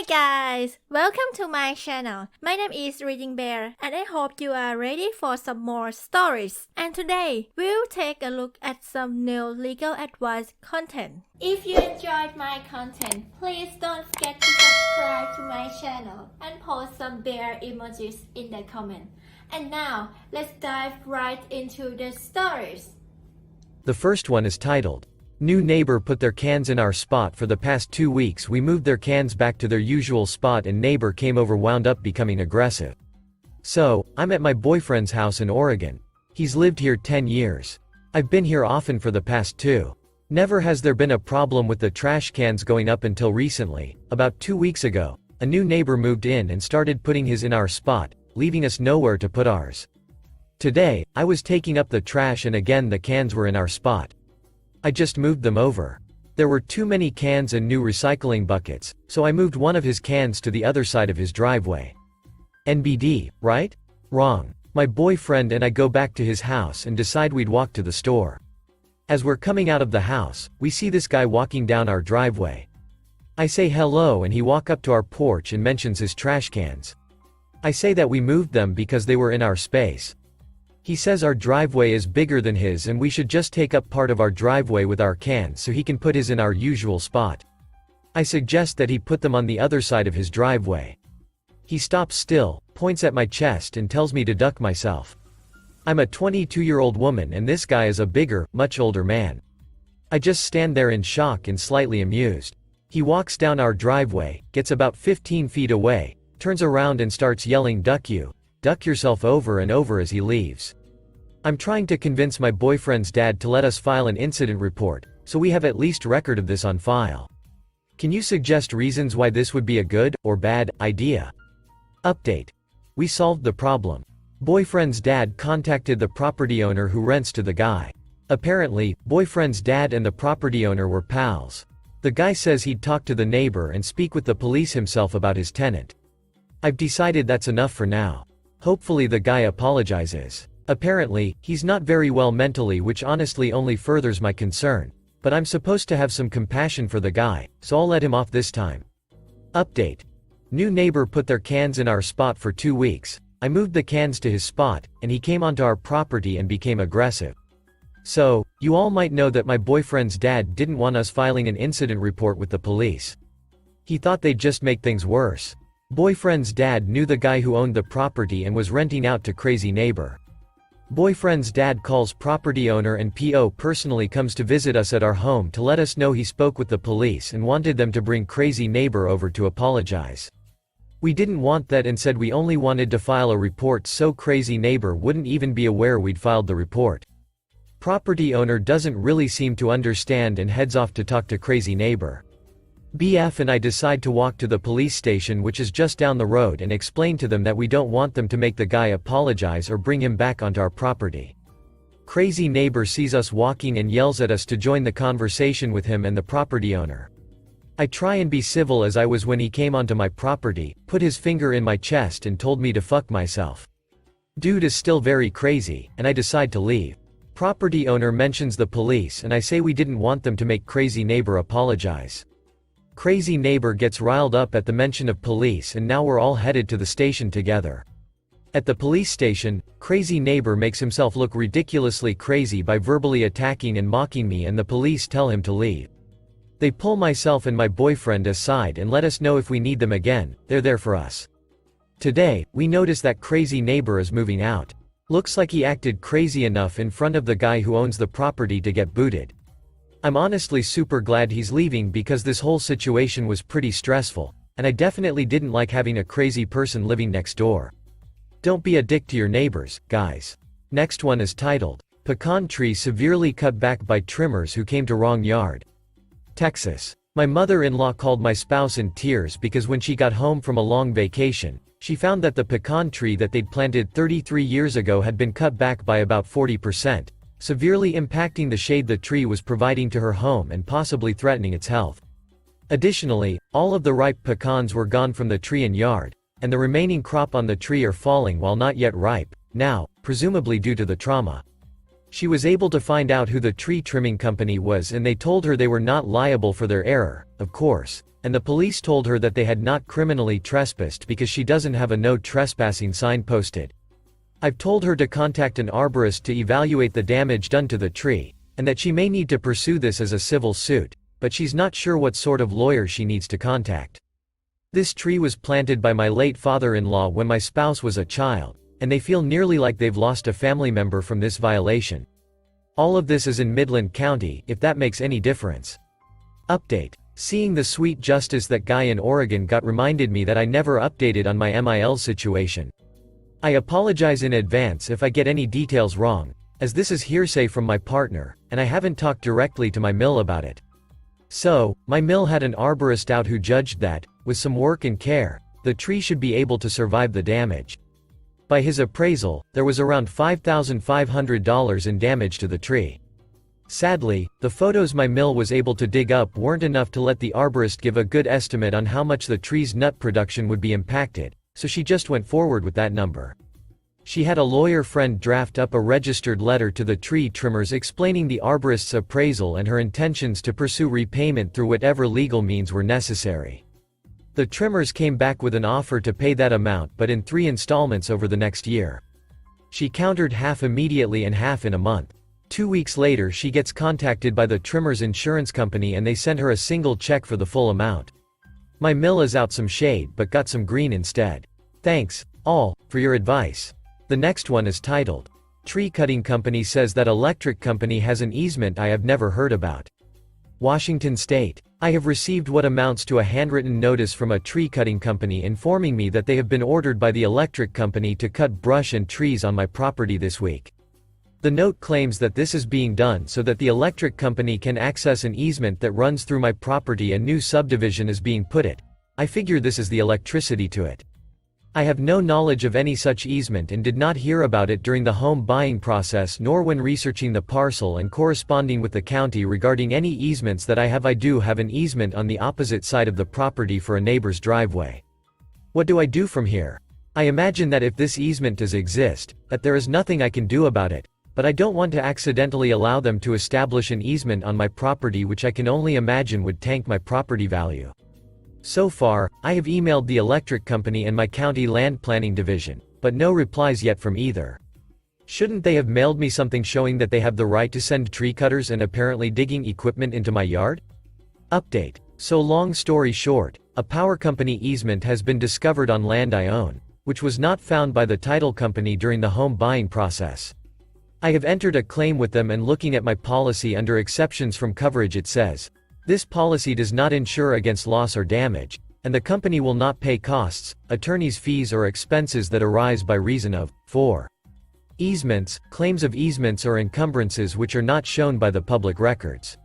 Hi guys! Welcome to my channel. My name is ReadingBear and I hope you are ready for some more stories. And today, we'll take a look at some new legal advice content. If you enjoyed my content, please don't forget to subscribe to my channel and post some bear emojis in the comment. And now, let's dive right into the stories. The first one is titled, New Neighbor Put Their Cans in Our Spot. For the past 2 weeks we moved their cans back to their usual spot and neighbor came over, wound up becoming aggressive. So, I'm at my boyfriend's house in Oregon. He's lived here 10 years. I've been here often for the past 2. Never has there been a problem with the trash cans going up until recently. About 2 weeks ago, a new neighbor moved in and started putting his in our spot, leaving us nowhere to put ours. Today, I was taking up the trash and again the cans were in our spot. I just moved them over. There were too many cans and new recycling buckets, so I moved one of his cans to the other side of his driveway. NBD, right? Wrong. My boyfriend and I go back to his house and decide we'd walk to the store. As we're coming out of the house, we see this guy walking down our driveway. I say hello and he walk up to our porch and mentions his trash cans. I say that we moved them because they were in our space. He says our driveway is bigger than his and we should just take up part of our driveway with our cans so he can put his in our usual spot. I suggest that he put them on the other side of his driveway. He stops still, points at my chest and tells me to duck myself. I'm a 22-year-old woman and this guy is a bigger, much older man. I just stand there in shock and slightly amused. He walks down our driveway, gets about 15 feet away, turns around and starts yelling, duck yourself, over and over as he leaves. I'm trying to convince my boyfriend's dad to let us file an incident report, so we have at least record of this on file. Can you suggest reasons why this would be a good, or bad, idea? Update. We solved the problem. Boyfriend's dad contacted the property owner who rents to the guy. Apparently, boyfriend's dad and the property owner were pals. The guy says he'd talk to the neighbor and speak with the police himself about his tenant. I've decided that's enough for now. Hopefully the guy apologizes. Apparently, he's not very well mentally, which honestly only furthers my concern, but I'm supposed to have some compassion for the guy, so I'll let him off this time. Update. New neighbor put their cans in our spot for 2 weeks. I moved the cans to his spot, and he came onto our property and became aggressive. So, you all might know that my boyfriend's dad didn't want us filing an incident report with the police. He thought they'd just make things worse. Boyfriend's dad knew the guy who owned the property and was renting out to crazy neighbor. Boyfriend's dad calls property owner and PO personally comes to visit us at our home to let us know he spoke with the police and wanted them to bring crazy neighbor over to apologize. We didn't want that and said we only wanted to file a report so crazy neighbor wouldn't even be aware we'd filed the report. Property owner doesn't really seem to understand and heads off to talk to crazy neighbor. BF and I decide to walk to the police station, which is just down the road, and explain to them that we don't want them to make the guy apologize or bring him back onto our property. Crazy neighbor sees us walking and yells at us to join the conversation with him and the property owner. I try and be civil as I was when he came onto my property, put his finger in my chest and told me to fuck myself. Dude is still very crazy, and I decide to leave. Property owner mentions the police and I say we didn't want them to make crazy neighbor apologize. Crazy neighbor gets riled up at the mention of police and now we're all headed to the station together. At the police station, crazy neighbor makes himself look ridiculously crazy by verbally attacking and mocking me and the police tell him to leave. They pull myself and my boyfriend aside and let us know if we need them again, they're there for us. Today, we notice that crazy neighbor is moving out. Looks like he acted crazy enough in front of the guy who owns the property to get booted. I'm honestly super glad he's leaving because this whole situation was pretty stressful, and I definitely didn't like having a crazy person living next door. Don't be a dick to your neighbors, guys. Next one is titled, Pecan Tree Severely Cut Back by Trimmers Who Came to Wrong Yard. Texas. My mother-in-law called my spouse in tears because when she got home from a long vacation, she found that the pecan tree that they'd planted 33 years ago had been cut back by about 40%. Severely impacting the shade the tree was providing to her home and possibly threatening its health. Additionally, all of the ripe pecans were gone from the tree and yard, and the remaining crop on the tree are falling while not yet ripe, now, presumably due to the trauma. She was able to find out who the tree trimming company was and they told her they were not liable for their error, of course. and the police told her that they had not criminally trespassed because she doesn't have a no trespassing sign posted. I've told her to contact an arborist to evaluate the damage done to the tree, and that she may need to pursue this as a civil suit, but she's not sure what sort of lawyer she needs to contact. This tree was planted by my late father-in-law when my spouse was a child, and they feel nearly like they've lost a family member from this violation. All of this is in Midland County, if that makes any difference. Update. Seeing the sweet justice that guy in Oregon got reminded me that I never updated on my MIL situation. I apologize in advance if I get any details wrong, as this is hearsay from my partner, and I haven't talked directly to my mill about it. So, my mill had an arborist out who judged that, with some work and care, the tree should be able to survive the damage. By his appraisal, there was around $5,500 in damage to the tree. Sadly, the photos my mill was able to dig up weren't enough to let the arborist give a good estimate on how much the tree's nut production would be impacted, so she just went forward with that number. She had a lawyer friend draft up a registered letter to the tree trimmers explaining the arborist's appraisal and her intentions to pursue repayment through whatever legal means were necessary. The trimmers came back with an offer to pay that amount but in 3 installments over the next year. She countered half immediately and half in a month. 2 weeks later she gets contacted by the trimmer's insurance company and they send her a single check for the full amount. My mill is out some shade but got some green instead. Thanks, all, for your advice. The next one is titled, Tree Cutting Company Says That Electric Company Has an Easement I Have Never Heard About. Washington State. I have received what amounts to a handwritten notice from a tree cutting company informing me that they have been ordered by the electric company to cut brush and trees on my property this week. The note claims that this is being done so that the electric company can access an easement that runs through my property. A new subdivision is being put it. I figure this is the electricity to it. I have no knowledge of any such easement and did not hear about it during the home buying process nor when researching the parcel and corresponding with the county regarding any easements that I have. I do have an easement on the opposite side of the property for a neighbor's driveway. What do I do from here? I imagine that if this easement does exist, that there is nothing I can do about it, but I don't want to accidentally allow them to establish an easement on my property, which I can only imagine would tank my property value. So far, I have emailed the electric company and my county land planning division, but no replies yet from either. Shouldn't they have mailed me something showing that they have the right to send tree cutters and apparently digging equipment into my yard? Update. So long story short, a power company easement has been discovered on land I own, which was not found by the title company during the home buying process. I have entered a claim with them, and looking at my policy under exceptions from coverage, it says, this policy does not insure against loss or damage, and the company will not pay costs, attorney's fees or expenses that arise by reason of 4. Easements, claims of easements or encumbrances which are not shown by the public records.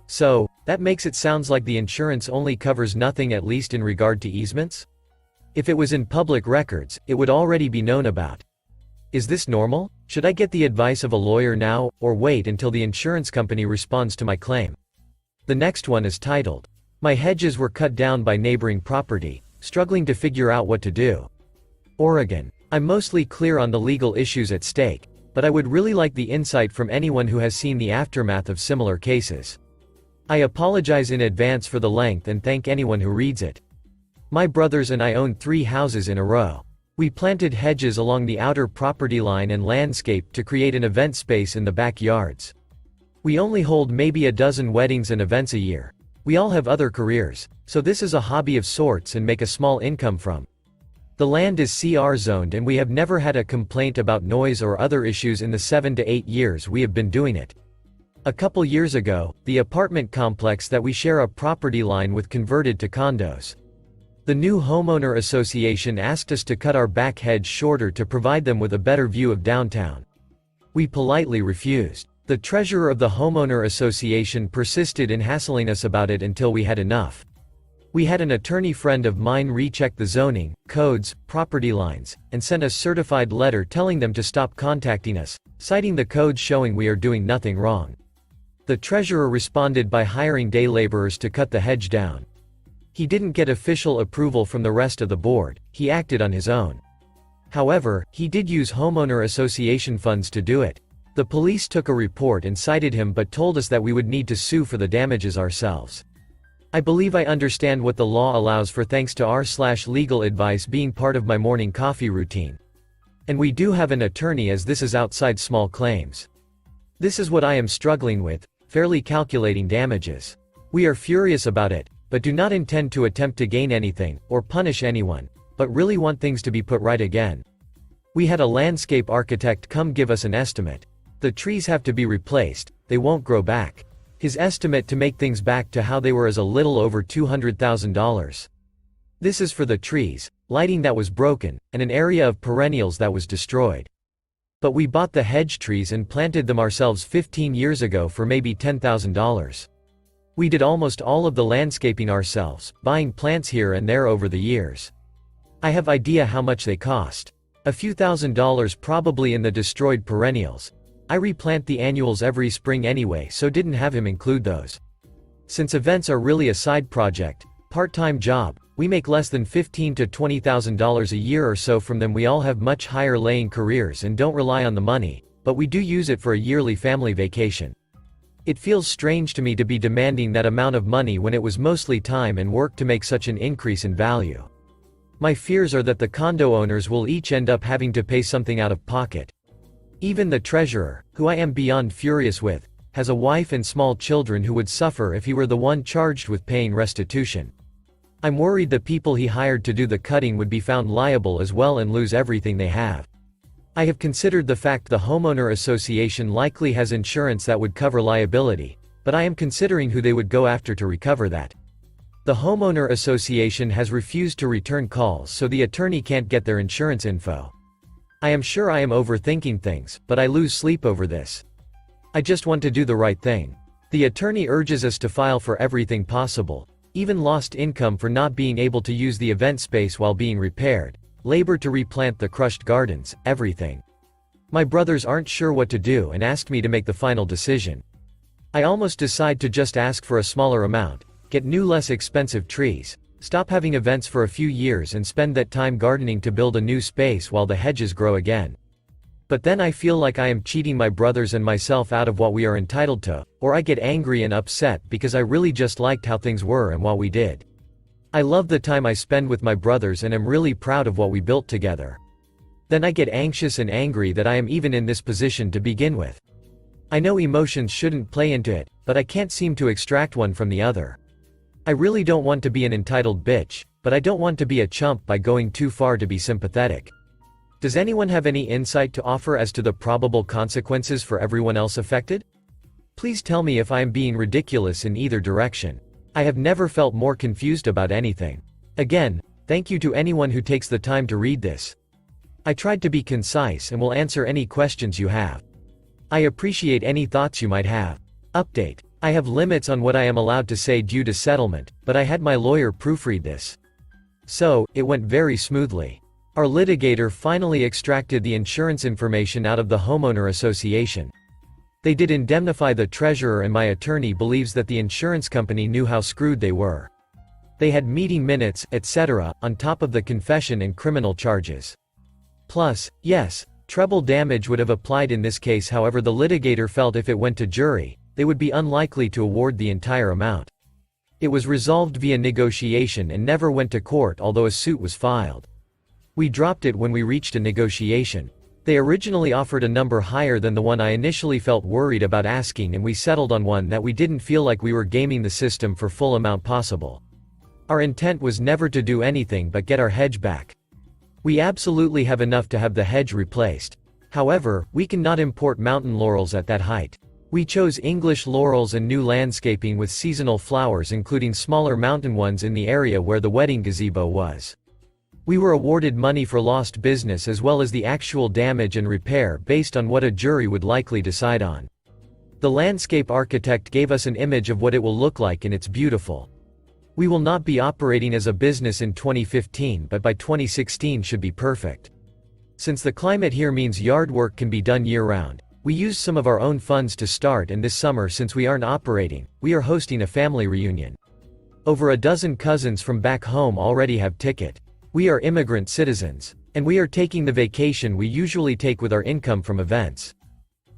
So, that makes it sounds like the insurance only covers nothing, at least in regard to easements? If it was in public records, it would already be known about. Is this normal? Should I get the advice of a lawyer now, or wait until the insurance company responds to my claim? The next one is titled, My Hedges Were Cut Down by Neighboring Property, Struggling to Figure Out What to Do. Oregon. I'm mostly clear on the legal issues at stake, but I would really like the insight from anyone who has seen the aftermath of similar cases. I apologize in advance for the length and thank anyone who reads it. My brothers and I own 3 houses in a row. We planted hedges along the outer property line and landscaped to create an event space in the backyards. We only hold maybe a dozen weddings and events a year. We all have other careers, so this is a hobby of sorts and make a small income from. The land is CR zoned and we have never had a complaint about noise or other issues in the 7 to 8 years we have been doing it. A couple years ago, the apartment complex that we share a property line with converted to condos. The new homeowner association asked us to cut our back hedge shorter to provide them with a better view of downtown. We politely refused. The treasurer of the homeowner association persisted in hassling us about it until we had enough. We had an attorney friend of mine recheck the zoning, codes, property lines, and send a certified letter telling them to stop contacting us, citing the codes showing we are doing nothing wrong. The treasurer responded by hiring day laborers to cut the hedge down. He didn't get official approval from the rest of the board, he acted on his own. However, he did use homeowner association funds to do it. The police took a report and cited him but told us that we would need to sue for the damages ourselves. I believe I understand what the law allows for thanks to r/legal advice being part of my morning coffee routine. And we do have an attorney as this is outside small claims. This is what I am struggling with, fairly calculating damages. We are furious about it, but do not intend to attempt to gain anything, or punish anyone, but really want things to be put right again. We had a landscape architect come give us an estimate. The trees have to be replaced, they won't grow back. His estimate to make things back to how they were is a little over $200,000. This is for the trees, lighting that was broken, and an area of perennials that was destroyed. But we bought the hedge trees and planted them ourselves 15 years ago for maybe $10,000. We did almost all of the landscaping ourselves, buying plants here and there over the years. I have idea how much they cost. A few $1,000s probably in the destroyed perennials. I replant the annuals every spring anyway, so didn't have him include those. Since events are really a side project, part-time job, we make less than $15,000 to $20,000 a year or so from them. We all have much higher laying careers and don't rely on the money, but we do use it for a yearly family vacation. It feels strange to me to be demanding that amount of money when it was mostly time and work to make such an increase in value. My fears are that the condo owners will each end up having to pay something out of pocket. Even the treasurer, who I am beyond furious with, has a wife and small children who would suffer if he were the one charged with paying restitution. I'm worried the people he hired to do the cutting would be found liable as well and lose everything they have. I have considered the fact the homeowner association likely has insurance that would cover liability, but I am considering who they would go after to recover that. The homeowner association has refused to return calls, so the attorney can't get their insurance info. I am sure I am overthinking things, but I lose sleep over this. I just want to do the right thing. The attorney urges us to file for everything possible, even lost income for not being able to use the event space while being repaired, labor to replant the crushed gardens, everything. My brothers aren't sure what to do and asked me to make the final decision. I almost decide to just ask for a smaller amount, get new less expensive trees, stop having events for a few years and spend that time gardening to build a new space while the hedges grow again. But then I feel like I am cheating my brothers and myself out of what we are entitled to, or I get angry and upset because I really just liked how things were and what we did. I love the time I spend with my brothers and am really proud of what we built together. Then I get anxious and angry that I am even in this position to begin with. I know emotions shouldn't play into it, but I can't seem to extract one from the other. I really don't want to be an entitled bitch, but I don't want to be a chump by going too far to be sympathetic. Does anyone have any insight to offer as to the probable consequences for everyone else affected? Please tell me if I am being ridiculous in either direction. I have never felt more confused about anything. Again, thank you to anyone who takes the time to read this. I tried to be concise and will answer any questions you have. I appreciate any thoughts you might have. Update. I have limits on what I am allowed to say due to settlement, but I had my lawyer proofread this. So, it went very smoothly. Our litigator finally extracted the insurance information out of the homeowner association. They did indemnify the treasurer and my attorney believes that the insurance company knew how screwed they were. They had meeting minutes, etc., on top of the confession and criminal charges. Plus, yes, treble damage would have applied in this case. However, the litigator felt if it went to jury, they would be unlikely to award the entire amount. It was resolved via negotiation and never went to court, although a suit was filed. We dropped it when we reached a negotiation. They originally offered a number higher than the one I initially felt worried about asking, and we settled on one that we didn't feel like we were gaming the system for full amount possible. Our intent was never to do anything but get our hedge back. We absolutely have enough to have the hedge replaced. However, we cannot import mountain laurels at that height. We chose English laurels and new landscaping with seasonal flowers, including smaller mountain ones in the area where the wedding gazebo was. We were awarded money for lost business as well as the actual damage and repair based on what a jury would likely decide on. The landscape architect gave us an image of what it will look like and it's beautiful. We will not be operating as a business in 2015, but by 2016 should be perfect. Since the climate here means yard work can be done year-round, we used some of our own funds to start, and this summer, since we aren't operating, we are hosting a family reunion. Over a dozen cousins from back home already have ticket. We are immigrant citizens, and we are taking the vacation we usually take with our income from events.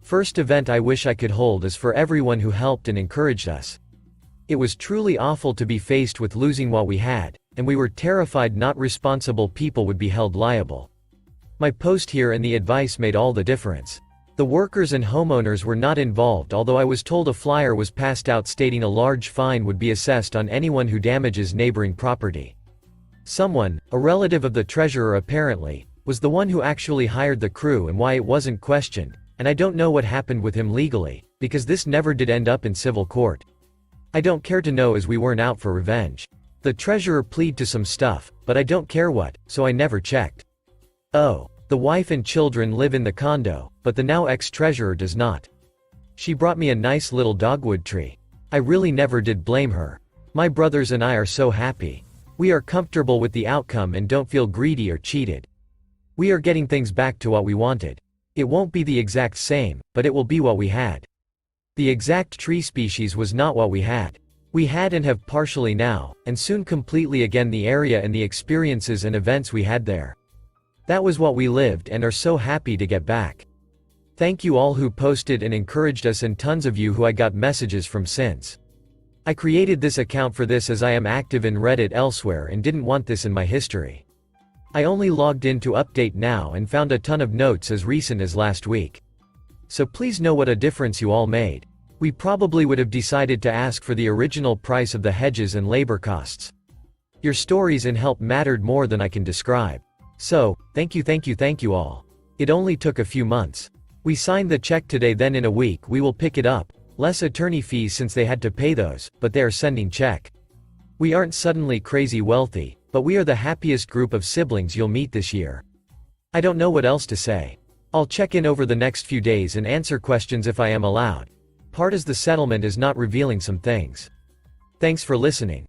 First event I wish I could hold is for everyone who helped and encouraged us. It was truly awful to be faced with losing what we had, and we were terrified not responsible people would be held liable. My post here and the advice made all the difference. The workers and homeowners were not involved, although I was told a flyer was passed out stating a large fine would be assessed on anyone who damages neighboring property. Someone, a relative of the treasurer apparently, was the one who actually hired the crew and why it wasn't questioned, and I don't know what happened with him legally, because this never did end up in civil court. I don't care to know as we weren't out for revenge. The treasurer pleaded to some stuff, but I don't care what, so I never checked. Oh. The wife and children live in the condo, but the now ex-treasurer does not. She brought me a nice little dogwood tree. I really never did blame her. My brothers and I are so happy. We are comfortable with the outcome and don't feel greedy or cheated. We are getting things back to what we wanted. It won't be the exact same, but it will be what we had. The exact tree species was not what we had. We had and have partially now, and soon completely again the area and the experiences and events we had there. That was what we lived and are so happy to get back. Thank you all who posted and encouraged us and tons of you who I got messages from since. I created this account for this as I am active in Reddit elsewhere and didn't want this in my history. I only logged in to update now and found a ton of notes as recent as last week. So please know what a difference you all made. We probably would have decided to ask for the original price of the hedges and labor costs. Your stories and help mattered more than I can describe. So, thank you all. It only took a few months. We signed the check today, then in a week we will pick it up, less attorney fees since they had to pay those, but they are sending check. We aren't suddenly crazy wealthy, but we are the happiest group of siblings you'll meet this year. I don't know what else to say. I'll check in over the next few days and answer questions if I am allowed. Part as the settlement is not revealing some things. Thanks for listening.